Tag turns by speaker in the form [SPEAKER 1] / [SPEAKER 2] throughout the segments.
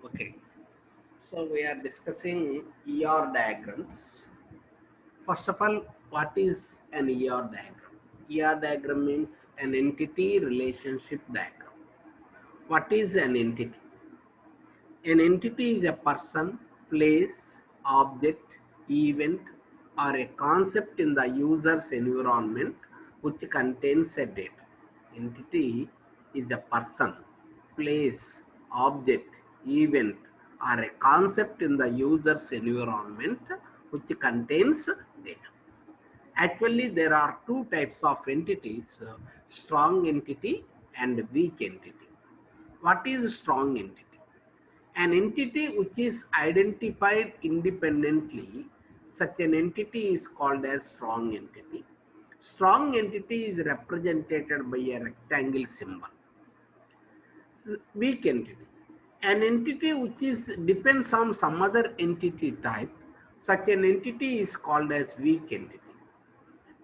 [SPEAKER 1] Okay, so we are discussing ER diagrams. First of all, what is an ER diagram? ER diagram means an entity relationship diagram. What is an entity? An entity is a person, place, object, event, or a concept in the user's environment which contains a data. Entity is a person, place, object, event, or a concept in the user's environment which contains data. Actually, there are two types of entities, strong entity and weak entity. What is strong entity? An entity which is identified independently, such an entity is called as strong entity. Strong entity is represented by a rectangle symbol. Weak entity. An entity which is depends on some other entity type, such an entity is called as weak entity.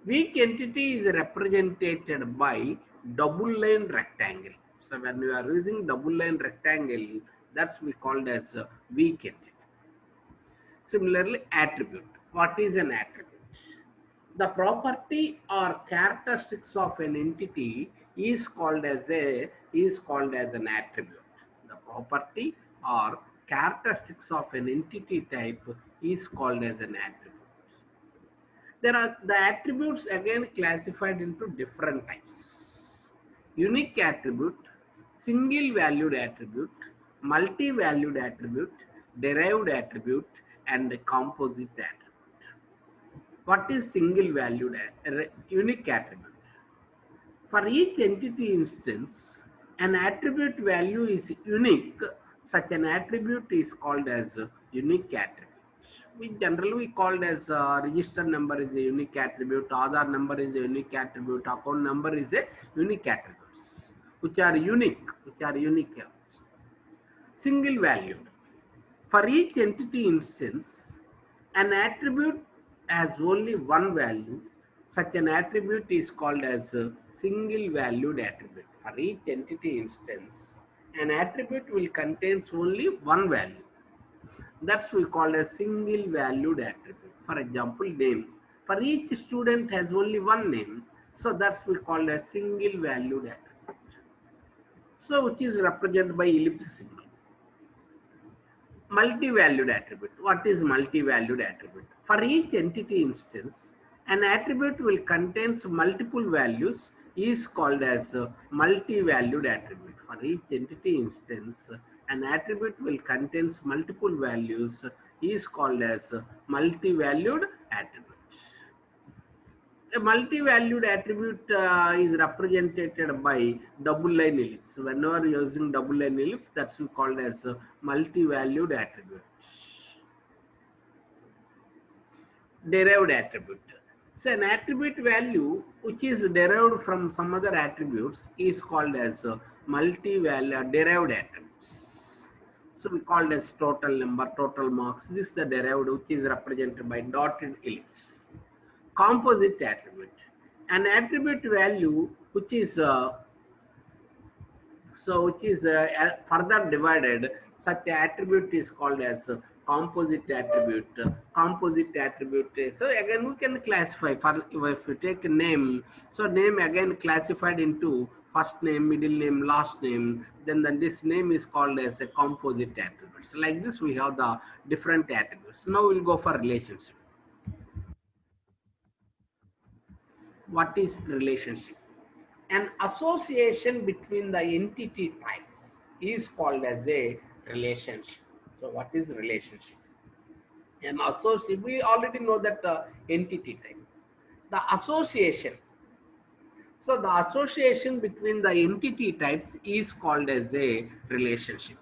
[SPEAKER 1] Weak entity is represented by double line rectangle. So when we are using double line rectangle, that's we called as a weak entity. Similarly, attribute. What is an attribute? The property or characteristics of an entity is called as an attribute. The property or characteristics of an entity type is called as an attribute. There are the attributes again classified into different types. Unique attribute, single valued attribute, multi-valued attribute, derived attribute, and composite attribute. What is single valued unique attribute? For each entity instance, an attribute value is unique. Such an attribute is called as a unique attribute. We generally called as register number is a unique attribute, Aadhaar number is a unique attribute, account number is a unique attributes, which are unique. Single valued. For each entity instance, an attribute has only one value. Such an attribute is called as a single valued attribute. For each entity instance, an attribute will contain only one value. That's we call a single valued attribute. For example, name. For each student has only one name. So that's we call a single valued attribute. So which is represented by ellipse symbol. Multi-valued attribute. What is multi-valued attribute? For each entity instance, an attribute will contain multiple values is called as a multi-valued attribute. For each entity instance, an attribute will contain multiple values is called as a multi-valued attribute. A multi-valued attribute is represented by double line ellipse. Whenever using double line ellipse, that's called as a multi-valued attribute. Derived attribute. So an attribute value which is derived from some other attributes is called as a multi-value derived attributes. So we called as total number, total marks. This is the derived which is represented by dotted ellipse. Composite attribute. An attribute value which is further divided, such attribute is called as composite attribute. Composite attribute. So again we can classify. For if we take a name, so name again classified into first name, middle name, last name. Then this name is called as a composite attribute. So like this we have the different attributes. Now we'll go for relationship. What is relationship? An association between the entity types is called as a relationship. So what is relationship? An association, we already know that entity type. The association. So the association between the entity types is called as a relationship.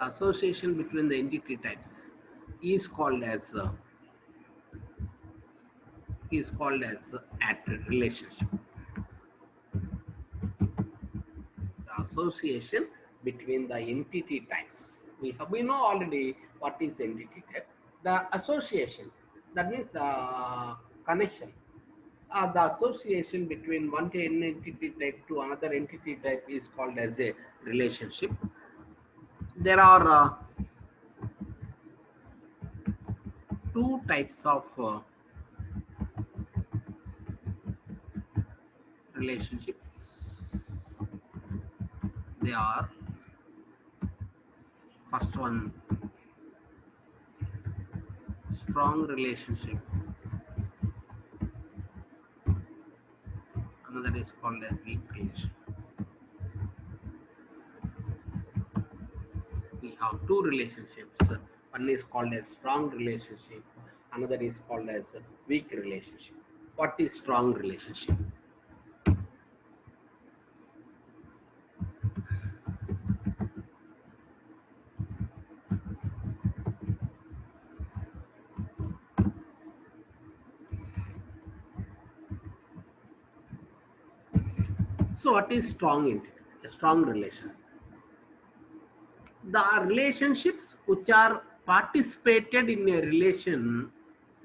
[SPEAKER 1] The association between the entity types is called as is called as attribute relationship. The association between the entity types. We know already what is entity type. The association, that means the connection. The association between one entity type to another entity type is called as a relationship. There are two types of relationships. They are, first one, strong relationship. Another is called as weak relationship. We have two relationships. One is called as strong relationship. Another is called as weak relationship. What is strong relationship? So what is strong entity? A strong relation. The relationships which are participated in a relation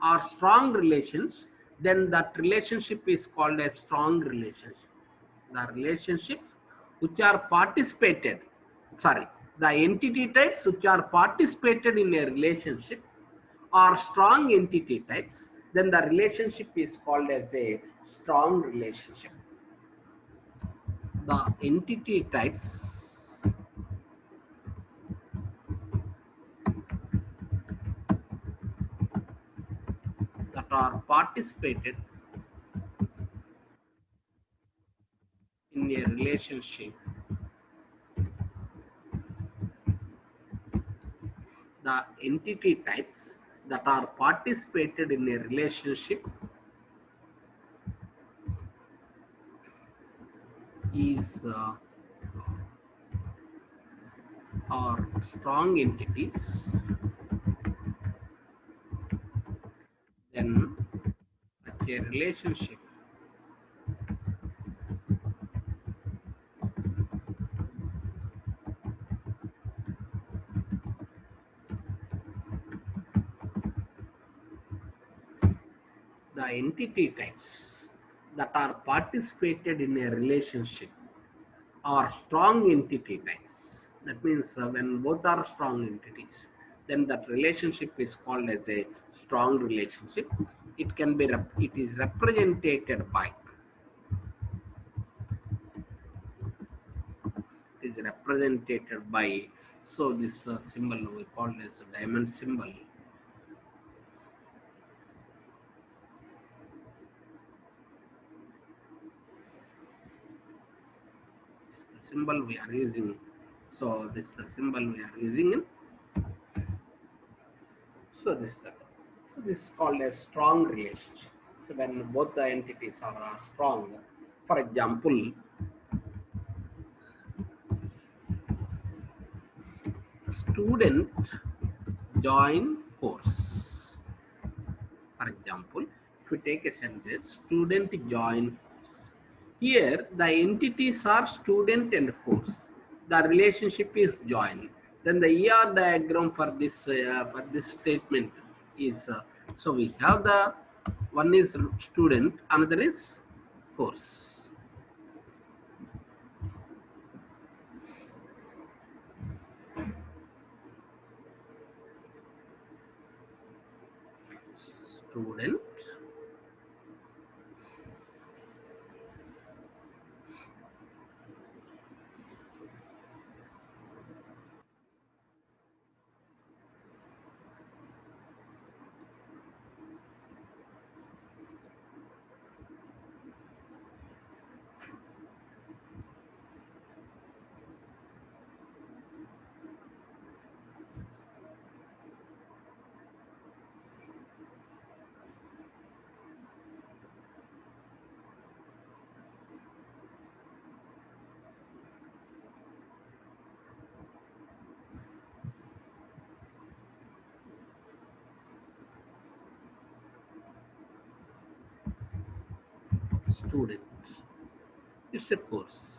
[SPEAKER 1] are strong relations, then that relationship is called a strong relationship. The relationships which are participated, sorry, the entity types which are participated in a relationship are strong entity types, then the relationship is called as a strong relationship. The entity types that are participated in a relationship, the entity types that are participated in a relationship is are strong entities, then such a relationship the entity types that are participated in a relationship are strong entity types. That means when both are strong entities, then that relationship is called as a strong relationship. It can be it is represented by so this symbol we call as a diamond symbol. The symbol we are using. So this is the symbol we are using in. So this is called a strong relationship. So when both the entities are strong, for example, student join course. For example, if we take a sentence, student join course. Here the entities are student and course. The relationship is join. Then the ER diagram for this statement is so we have the one is student, another is course. Student student. It's a course.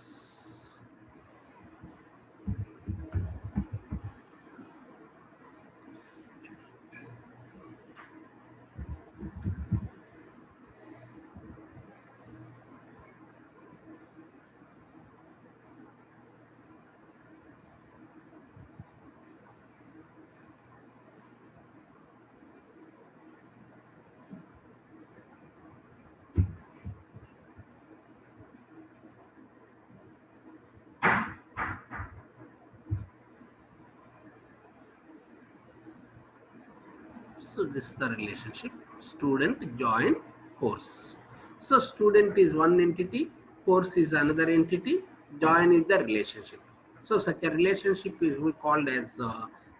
[SPEAKER 1] So this is the relationship. Student join course. So student is one entity, course is another entity, join is the relationship. So such a relationship is we called as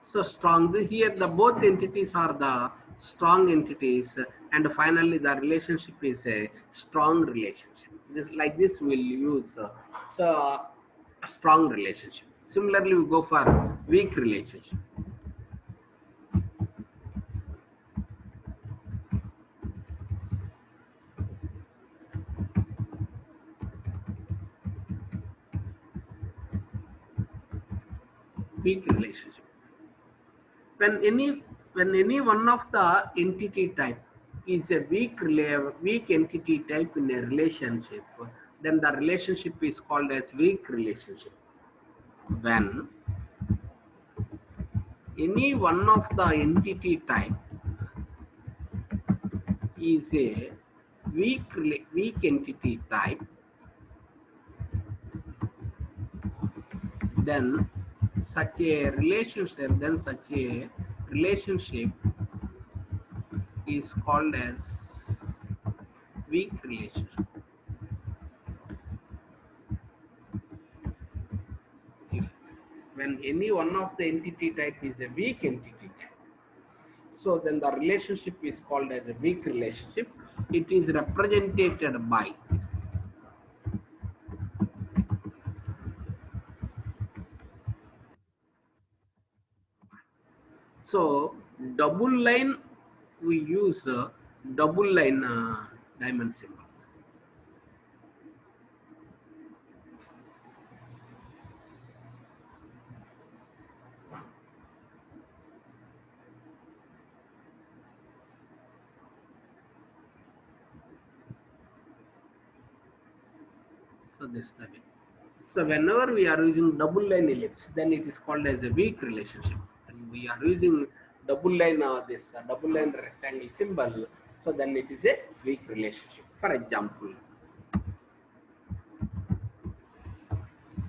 [SPEAKER 1] so strong. Here the both entities are the strong entities, and finally the relationship is a strong relationship. This like this we'll use so a strong relationship. Similarly, we go for weak relationship. Weak relationship. When any one of the entity type is a weak entity type in a relationship, then the relationship is called as weak relationship. When any one of the entity type is a weak entity type, then such a relationship is called as weak relationship. If when any one of the entity type is a weak entity type, so then the relationship is called as a weak relationship. It is represented by so double line. We use double line diamond symbol. So this is the way. So whenever we are using double line ellipse, then it is called as a weak relationship. And we are using double line this double line rectangle symbol, so then it is a weak relationship. For example,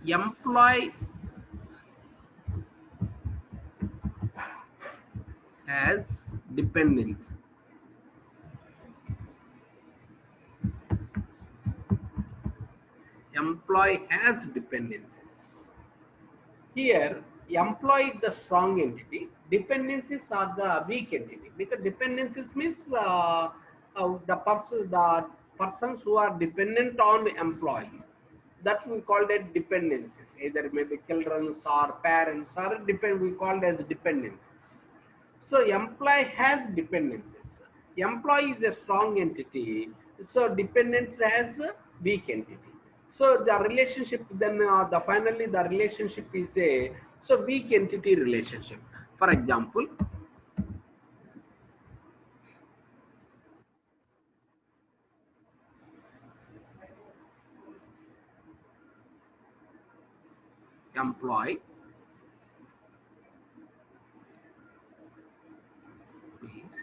[SPEAKER 1] employee has dependence. Employee has dependencies. Here, employee is the strong entity, dependencies are the weak entity. Because dependencies means the persons who are dependent on employee. That we call it dependencies. Either maybe children or parents or depend. We call it as dependencies. So employee has dependencies. Employee is a strong entity. So dependent has a weak entity. So the relationship then finally the relationship is a so weak entity relationship. For example, employee is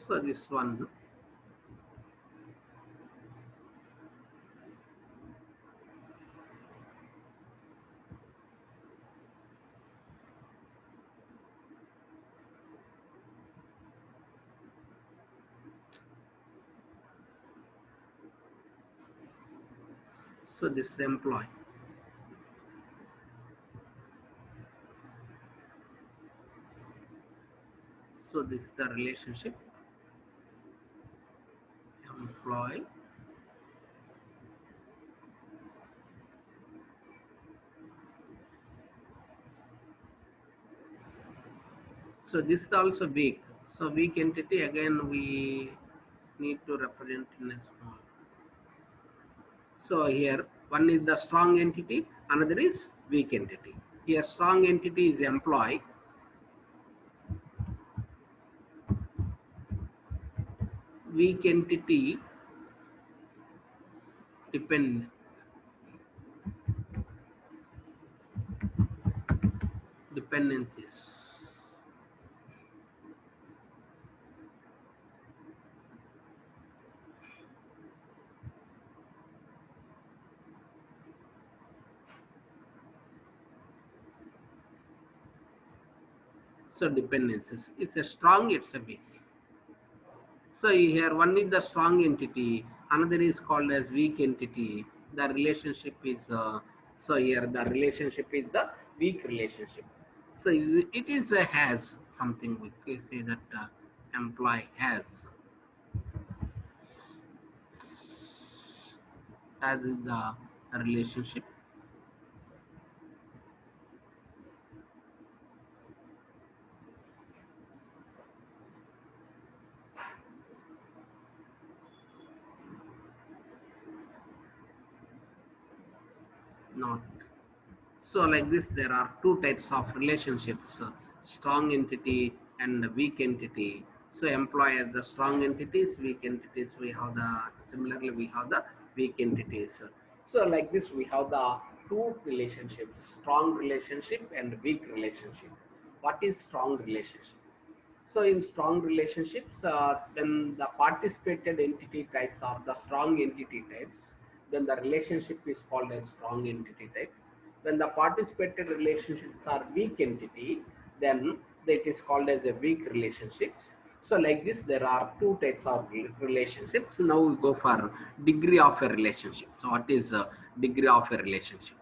[SPEAKER 1] so this one So this is employee. So this is the relationship employee. So this is also weak. So weak entity again we need to represent in a small. So here one is the strong entity, another is weak entity. Here strong entity is employee, weak entity depend dependencies. So dependencies. It's a strong, it's a weak. So here one is the strong entity, another is called as weak entity. The relationship is so here the relationship is the weak relationship. So it is a has something we can say that employee has is the relationship. Not. So like this, there are two types of relationships, strong entity and weak entity. So employee as the strong entities, weak entities, we have the, similarly we have the weak entities. So like this, we have the two relationships, strong relationship and weak relationship. What is strong relationship? So in strong relationships, when the participated entity types are the strong entity types, then the relationship is called as strong entity type. When the participated relationships are weak entity, then it is called as a weak relationships. So like this, there are two types of relationships. Now we go for degree of a relationship. So what is degree of a relationship?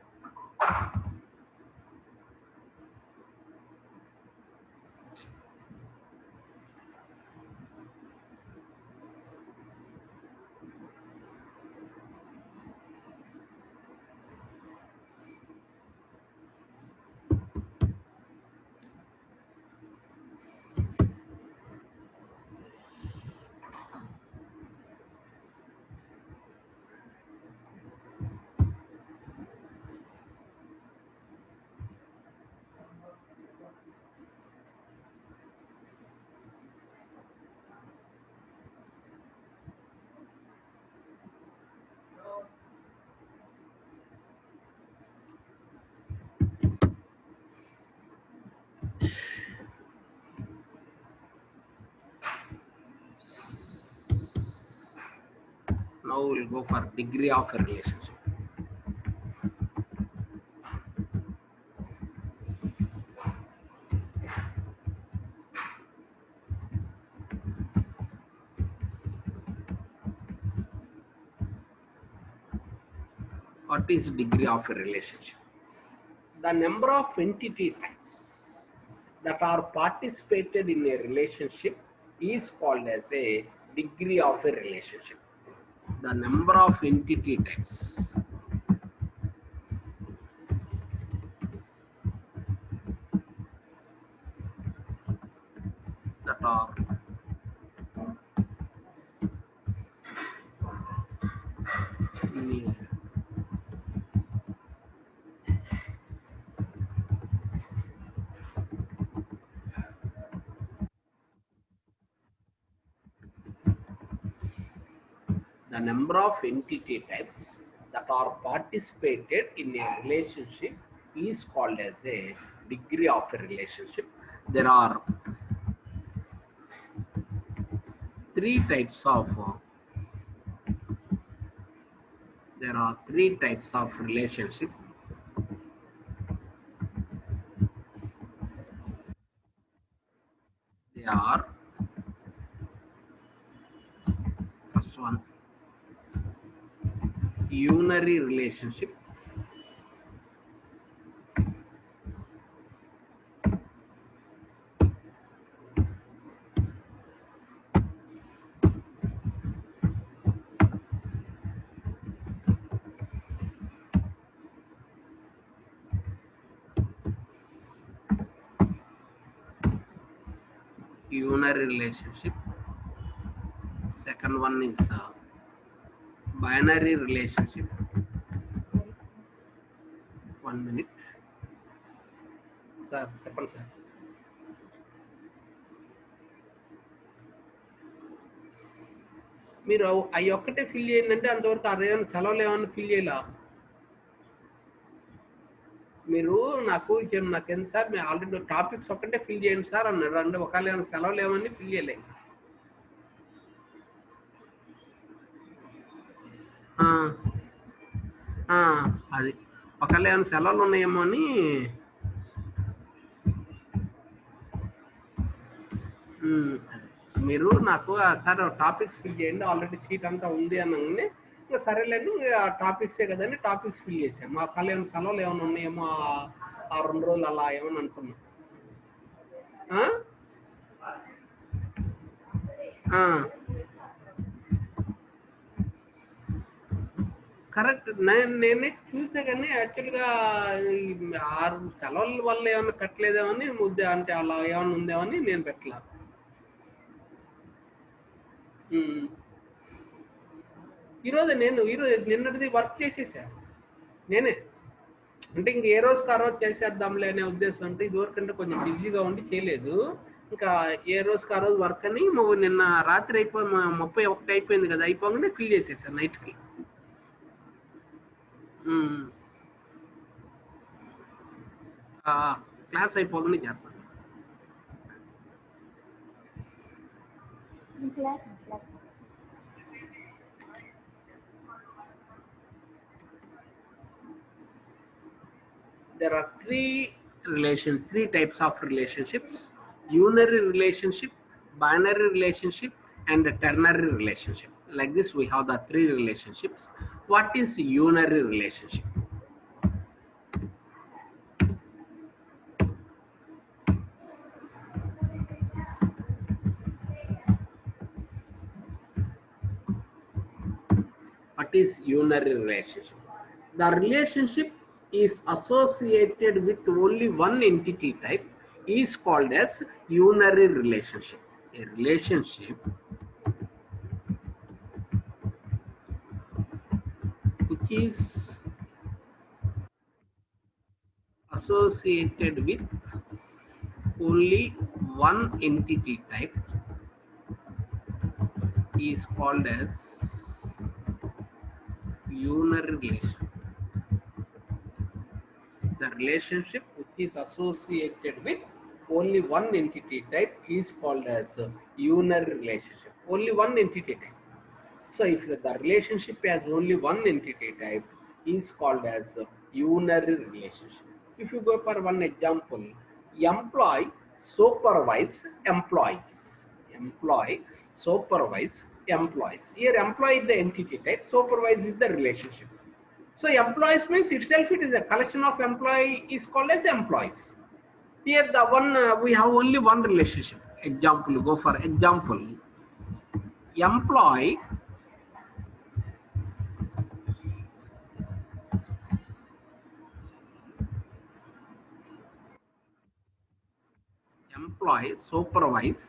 [SPEAKER 1] Now we'll go for degree of a relationship. What is degree of a relationship? The number of entity types that are participated in a relationship is called as a degree of a relationship. The number of entity types that are in the number of entity types that are participated in a relationship is called as a degree of a relationship. There are three types of relationship. They are first one unary relationship. Unary relationship. Second one is binary relationship. 1 minute. Sir, చెప్పండి sir. మీరు అవి ఒక్కటే fill చేయండి అంటే అంతవరకు అదేమైనా సెలవులు ఏమైనా ఫిల్ చేయాలా? మీరు నాకు ఎంత సార్, మీరు ఆల్రెడీ టాపిక్స్ ఒక్కటే ఫిల్ చేయండి సార్ అన్నారు. అంటే ఒకవేళ ఏమైనా సెలవులు ఏమని ఫిల్ చేయలేదు. అది ఒకవేళ ఏమైనా సెలవులు ఉన్నాయేమో అని. మీరు నాకు సార్ టాపిక్స్ ఫిల్ చేయండి, ఆల్రెడీ షీట్ అంతా ఉంది అనగానే ఇంకా సరేలేండి, ఇంకా టాపిక్సే కదండి టాపిక్స్ ఫిల్ చేసాం. మా కళ్ళు ఏమైనా సెలవులు ఏమైనా ఉన్నాయేమో ఆ 2 రోజులు అలా ఏమని అనుకున్నాం. కరెక్ట్. నేనే చూసే కానీ యాక్చువల్గా 6 సెలవుల వల్ల ఏమైనా పెట్టలేదేమో అని అంటే అలా ఏమైనా ఉందేమో అని నేను పెట్టలా. ఈరోజు నిన్నటిది వర్క్ చేసేసా నేనే. అంటే ఇంక ఏ రోజుకి ఆ రోజు చేసేద్దాంలే అనే ఉద్దేశంతో ఇదివరకంటే కొంచెం బిజీగా ఉండి చేయలేదు. ఇంకా ఏ రోజుకి ఆ రోజు వర్క్ అని నిన్న రాత్రి 31 అయిపోయింది కదా, అయిపోగానే ఫిల్ చేసేసాను నైట్కి. క్లాస్ అయిపోగానే చేస్తాను. There are three types of relationships: unary relationship, binary relationship, and a ternary relationship. Like this, we have the 3 relationships. What is unary relationship? What is unary relationship? The relationship is associated with only one entity type is called as unary relationship. A relationship which is associated with only one entity type is called as unary relationship. The relationship which is associated with only one entity type is called as unary relationship. Only one entity type. So if the relationship has only one entity type is called as unary relationship. If you go for one example, employee supervise employees. Employee supervise employees. Here employee is the entity type, supervise is the relationship. So employees means itself it is a collection of employee is called as employees. Here the one we have only one relationship. Example, go for example. Employee supervise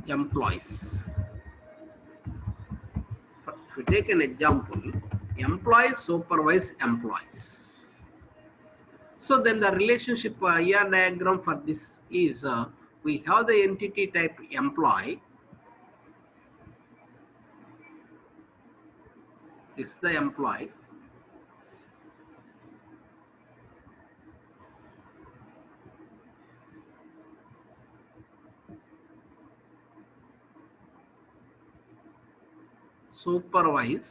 [SPEAKER 1] employees. If we take an example, employees supervise employees. So then the relationship ER diagram for this is we have the entity type employee. This is the employee. Supervise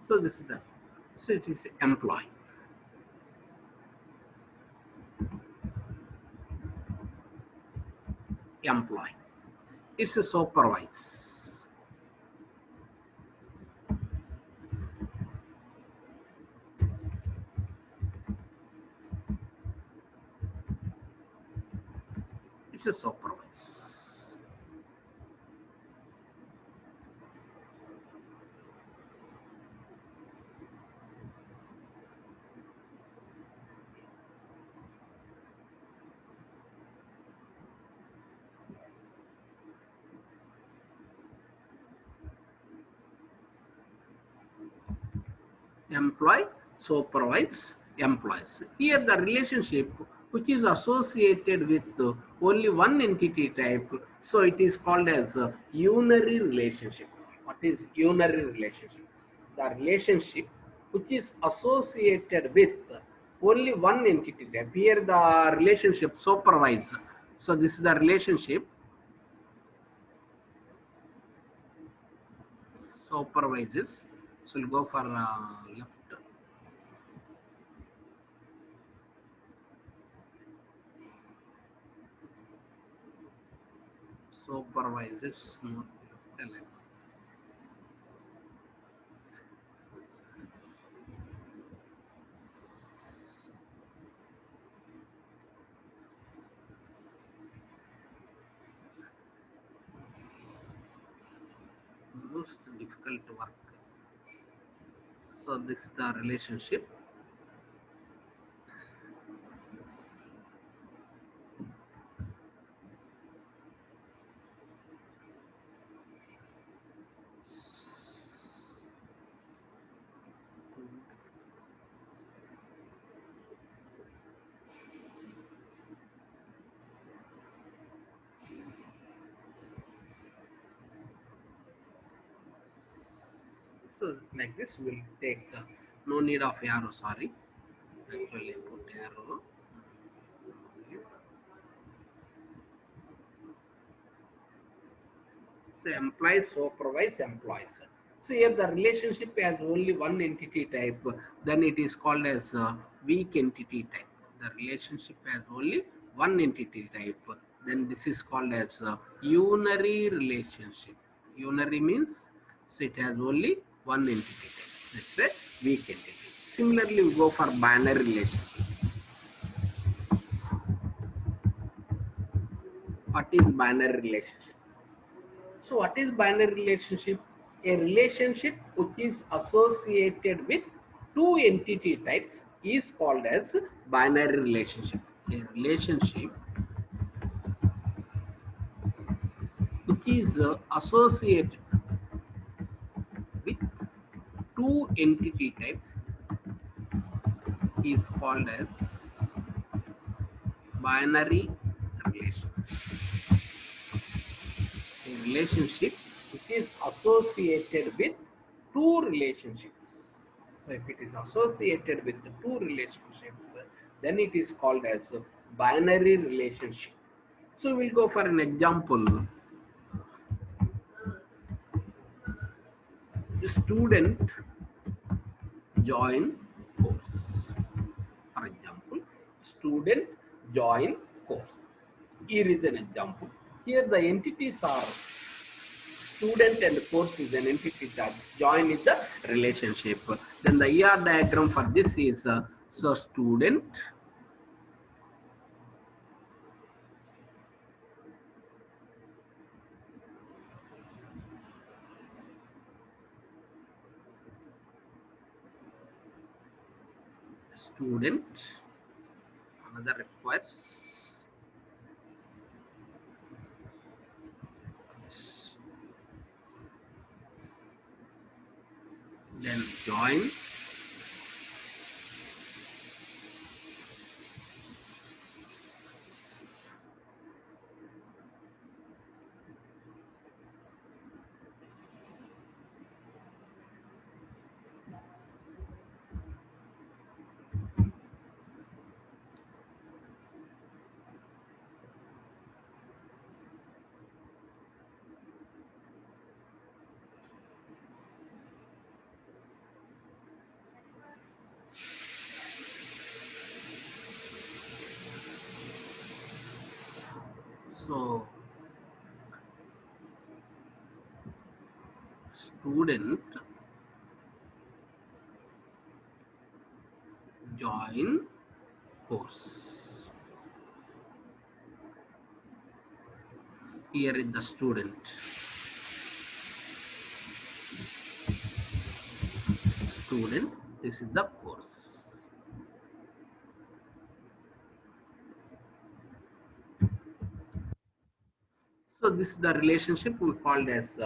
[SPEAKER 1] So this is the, so it is employee. Employee. It's a supervise. It's a supervise. Employee, supervise, employees. Here the relationship which is associated with only one entity type, so it is called as a unary relationship. What is unary relationship? The relationship which is associated with only one entity type. Here the relationship supervise. So this is the relationship supervises. So we'll go for left. Supervises not left. Most difficult work. So this is the relationship. So like this we'll take no need of arrow, sorry. Actually put arrow. So employees supervise employees. So here the relationship has only one entity type, then it is called as weak entity type. The relationship has only one entity type, then this is called as unary relationship. Unary means so it has only one entity type. That's a weak entity. Similarly, we go for binary relationship. What is binary relationship? So what is binary relationship? A relationship which is associated with two entity types is called as binary relationship. A relationship which is associated with two entity types is called as binary relationship. A relationship which is associated with two relationships. So if it is associated with the two relationships, then it is called as a binary relationship. So we'll go for an example. The student join course. For example, student join course. Here is an example. Here the entities are student and course is an entity type. Join is the relationship. Then the ER diagram for this is so student student another requires then join student join course. Here is the student. Student, this is the course. So this is the relationship we called as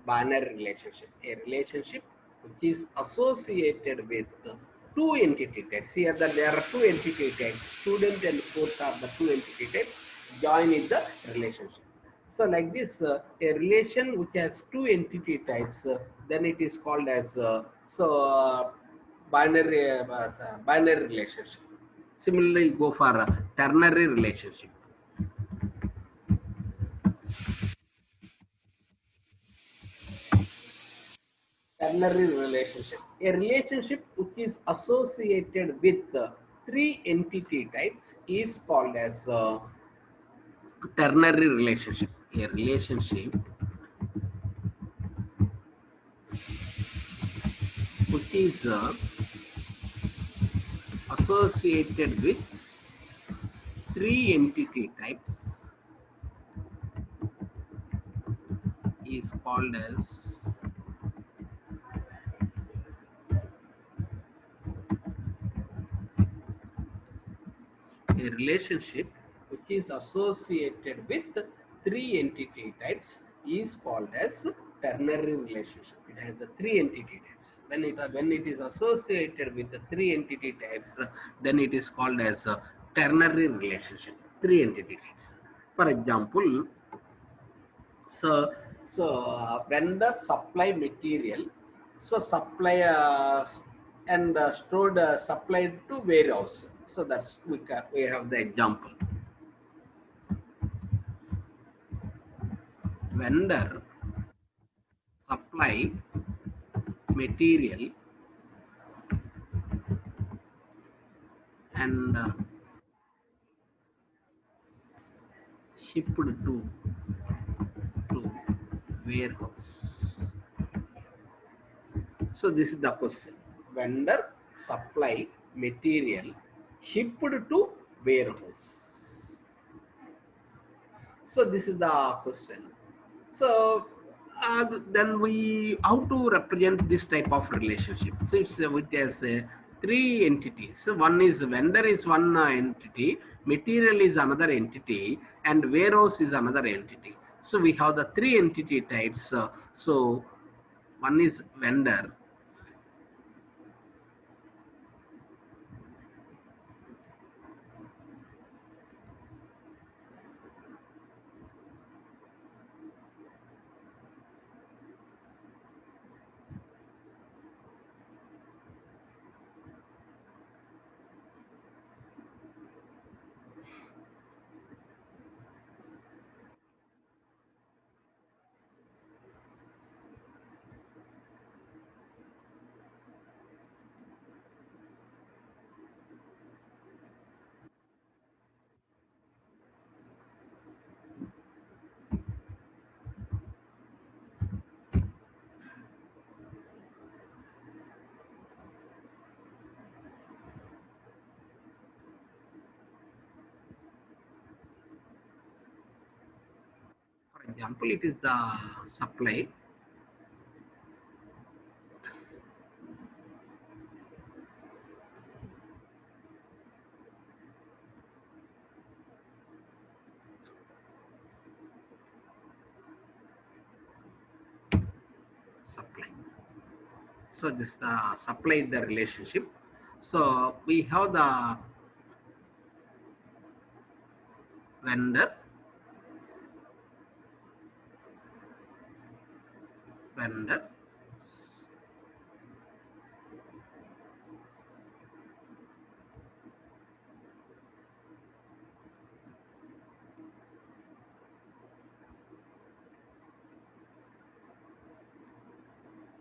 [SPEAKER 1] binary relationship. A relationship which is associated with two entity types. Here that there are two entity types. Student and course are the two entity types. Join is the relationship. So like this, a relation which has two entity types, then it is called as binary relationship. Similarly, go for ternary relationship. Ternary relationship. A relationship which is associated with three entity types is called as ternary relationship. A relationship which is associated with three entity types is called as a relationship which is associated with three entity types is called as ternary relationship. It has the three entity types. When it is associated with the three entity types, then it is called as a ternary relationship. Three entity types. For example, vendor supply material, so supply and stored supplied to warehouse. So that's we have the example. Vendor supply material and shipped to warehouse. So this is the question. Vendor supply material shipped to warehouse. So this is the question. So then we how to represent this type of relationship? So it's with as three entities. So one is vendor is one entity, material is another entity, and warehouse is another entity. So we have the three entity types. So one is vendor. For example, it is the supply. Supply. So this the supply the relationship. So we have the vendor, vendor,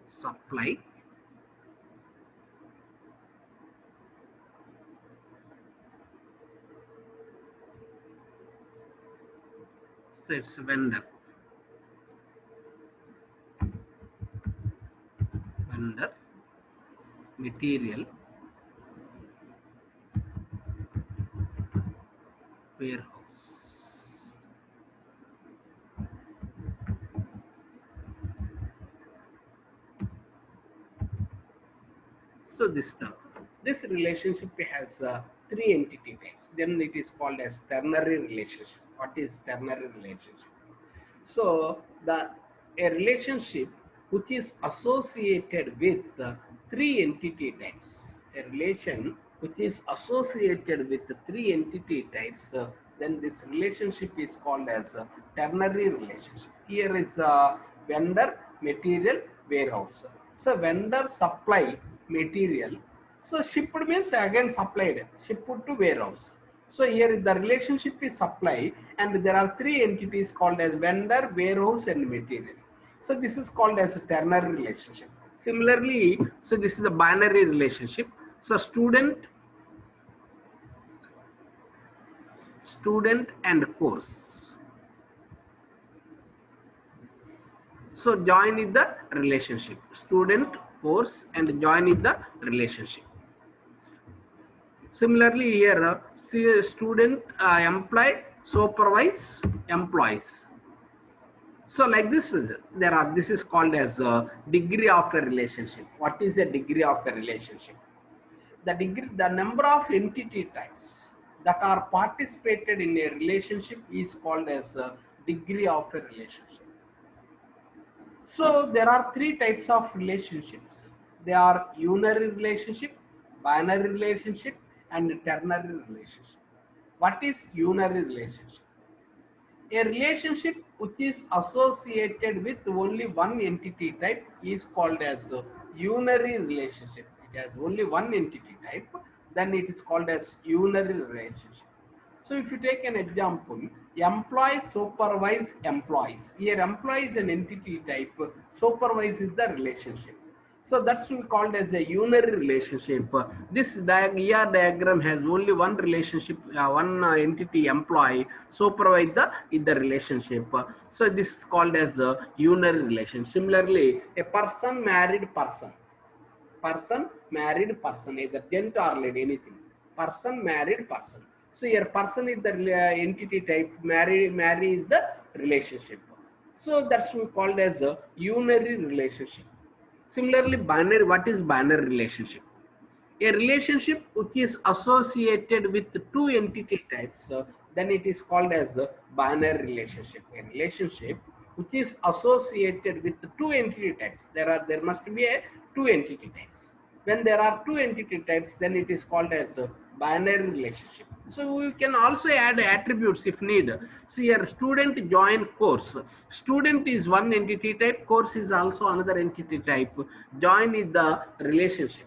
[SPEAKER 1] supply, so it's vendor. vendor, material, warehouse. So this relationship has three entity types. Then it is called as ternary relationship. What is ternary relationship? So a relationship which is associated with three entity types, a relation which is associated with the three entity types, then this relationship is called as a ternary relationship. Here is vendor, material, warehouse. So vendor supply material. So shipped means again supplied, shipped to warehouse. So here the relationship is supply, and there are three entities called as vendor, warehouse and material. So this is called as a ternary relationship. Similarly, so this is a binary relationship. So student and course. So join is the relationship. Student, course and join is the relationship. Similarly here, student, employee, supervise, employees. So like this, this is called as a degree of a relationship. What is a degree of a relationship? The number of entity types that are participated in a relationship is called as a degree of a relationship. So there are three types of relationships. They are unary relationship, binary relationship, and ternary relationship. What is unary relationship? A relationship which is associated with only one entity type is called as a unary relationship. It has only one entity type, then it is called as unary relationship. So if you take an example, employee supervise employees. Here employee is an entity type, supervise is the relationship. So that's called as a unary relationship. This ER diagram has only one relationship, one entity employee, supervise the relationship. So this is called as a unary relationship. Similarly, a person married person, either gent or lady, anything. Person married person. So here person is the entity type, marry is the relationship. So that's called as a unary relationship. Similarly, binary, what is binary relationship? A relationship which is associated with two entity types, then it is called as a binary relationship. A relationship which is associated with two entity types. There must be a two entity types. When there are two entity types, then it is called as a binary relationship. So we can also add attributes if need. See here, student join course. Student is one entity type, course is also another entity type. Join is the relationship.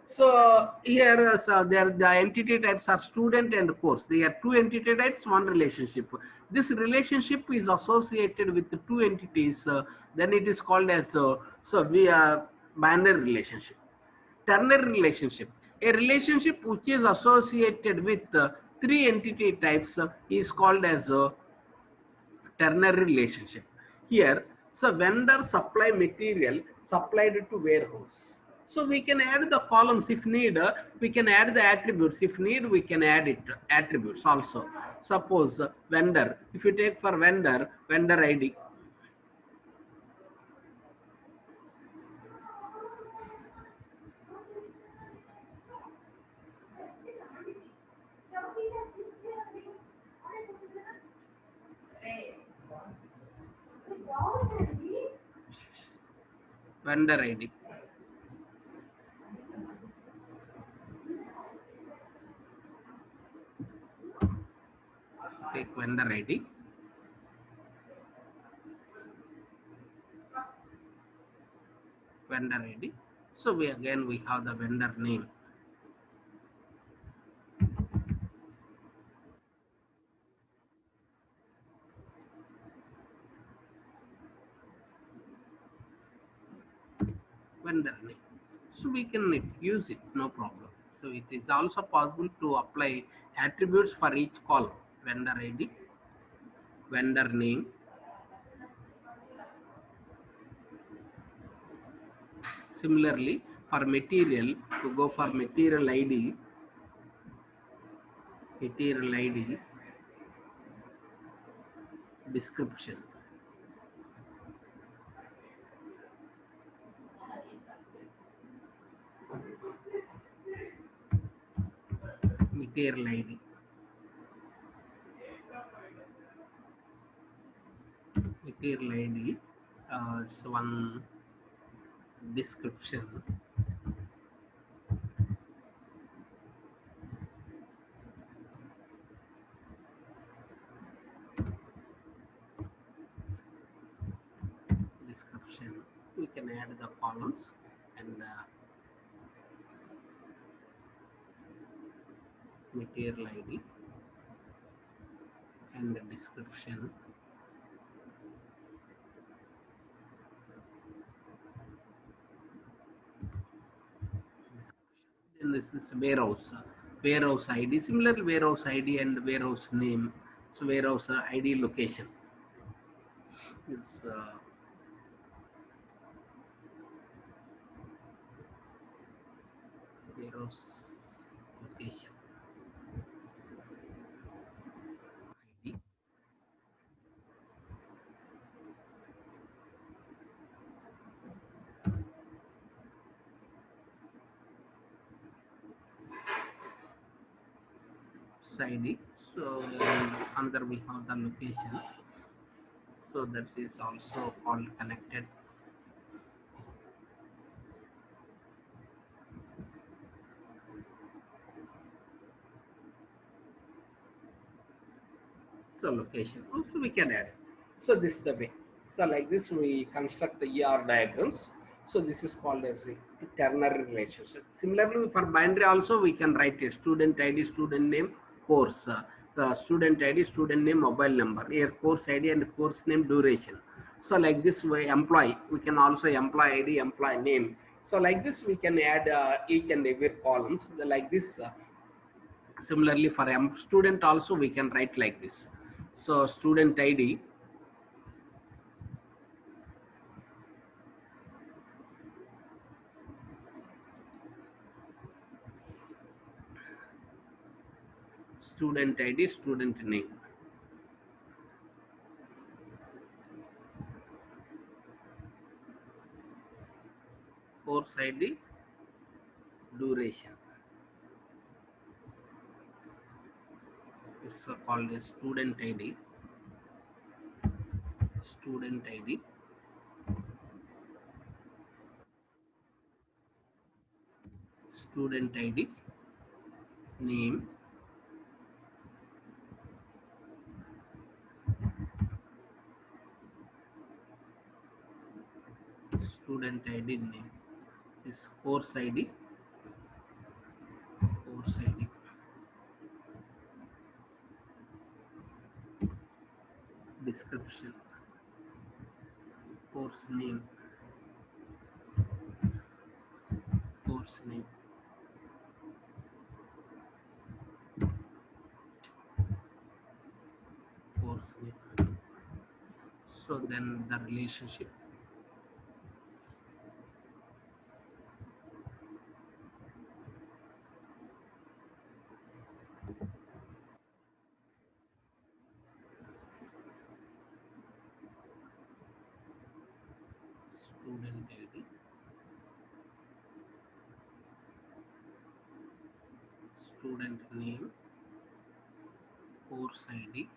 [SPEAKER 1] So here, the entity types are student and course. They are two entity types, one relationship. This relationship is associated with the two entities. Then it is called as we are binary relationship. Ternary relationship. A relationship which is associated with three entity types is called as a ternary relationship. Here, so vendor supply material supplied to warehouse. So we can add the columns if need, we can add the attributes. If need, we can add it attributes also. Suppose vendor, if you take for vendor ID. Vendor ID. Take vendor ID. Vendor ID. So we have the vendor name. Vendor name. So we can use it, no problem. So it is also possible to apply attributes for each column. Vendor ID, vendor name, Similarly, for material, to go for material ID, description. Material ID. Material ID, it's one description. Description. We can add the columns and material ID and the description. Then this is warehouse ID. Similarly, warehouse ID and warehouse name. So warehouse ID location is warehouse location ID. ID. So another we have the location. So that is also called connected. So location also we can add. So this is the way. So like this we construct the ER diagrams. So this is called as a ternary relationship. Similarly for binary also we can write it student ID, student name, course. The student ID, student name, mobile number. Here course ID and course name, duration. So like this way employee, we can also employee ID, employee name. So like this we can add each and every columns like this. Similarly for student also we can write like this. So student ID, student ID, student name, course ID, duration. This is called as student ID, student ID, student ID, name, student ID name. This course ID, course ID, description, course name, course name, course name. So then the relationship, student ID, student name, course ID,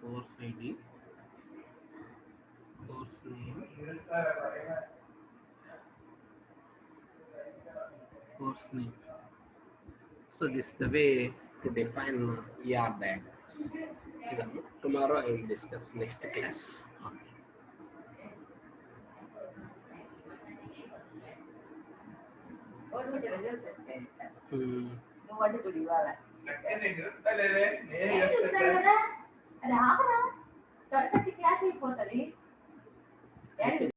[SPEAKER 1] course ID, course name, course name. So this is the way to define ER diagrams. Tomorrow I will discuss next class. Okay.